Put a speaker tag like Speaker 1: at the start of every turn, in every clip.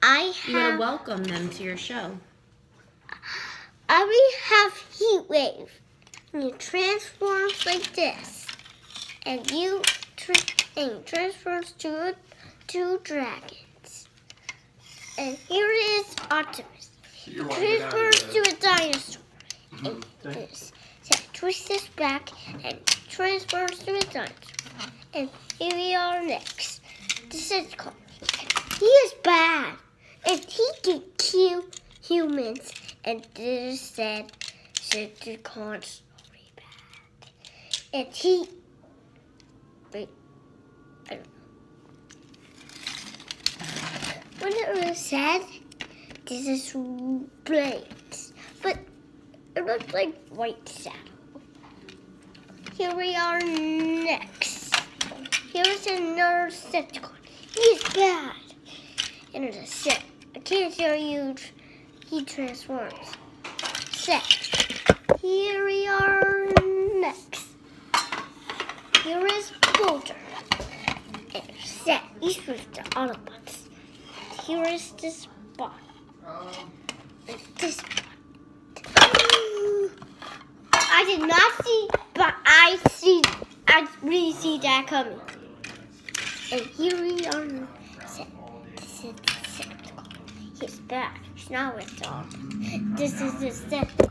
Speaker 1: You gotta welcome them to your show.
Speaker 2: I have Heat Wave. And you transform like this. And you transforms to two dragons. And here is Optimus. Transforms to a dinosaur. And this. So twist this back and transforms to a dinosaur. And here we are next. This is called. He is bad. And he can kill humans. And this said Decepticon's really bad. And he. Wait. I don't know. When it was said, this is blades. But it looks like white saddle. Here we are next. Here's another Decepticon. He's bad. And it's a set. I can't show you. He transforms. Set. Here we are next. Here is Boulder. And set. He's with the Autobots. Here is this bot. And this bot. I did not see, but I really see that coming. And here we are. This is Decepticon. He's back. He's not with dog. This is Decepticon.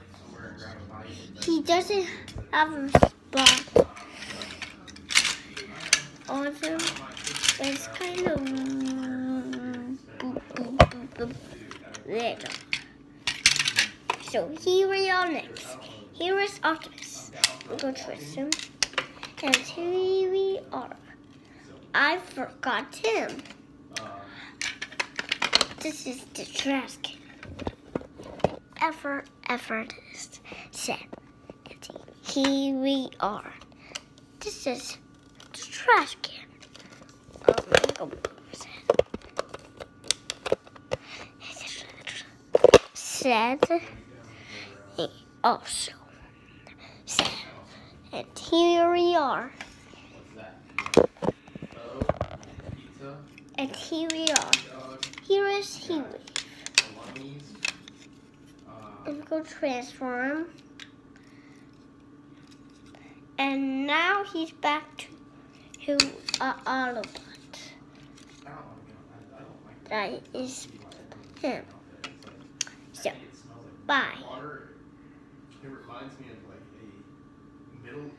Speaker 2: He doesn't have a spot on him. It's kind of there. So here we are next. Here is Optimus. We're going to twist him. And here we are. I forgot him. This is the trash can. Effortless set. And here we are. This is the trash can. Oh my God. Said also said. And here we are. And here we are. Here is Heat Wave. And go transform. And now he's back to Autobot. That is him. So, bye.
Speaker 3: It reminds me of like a middle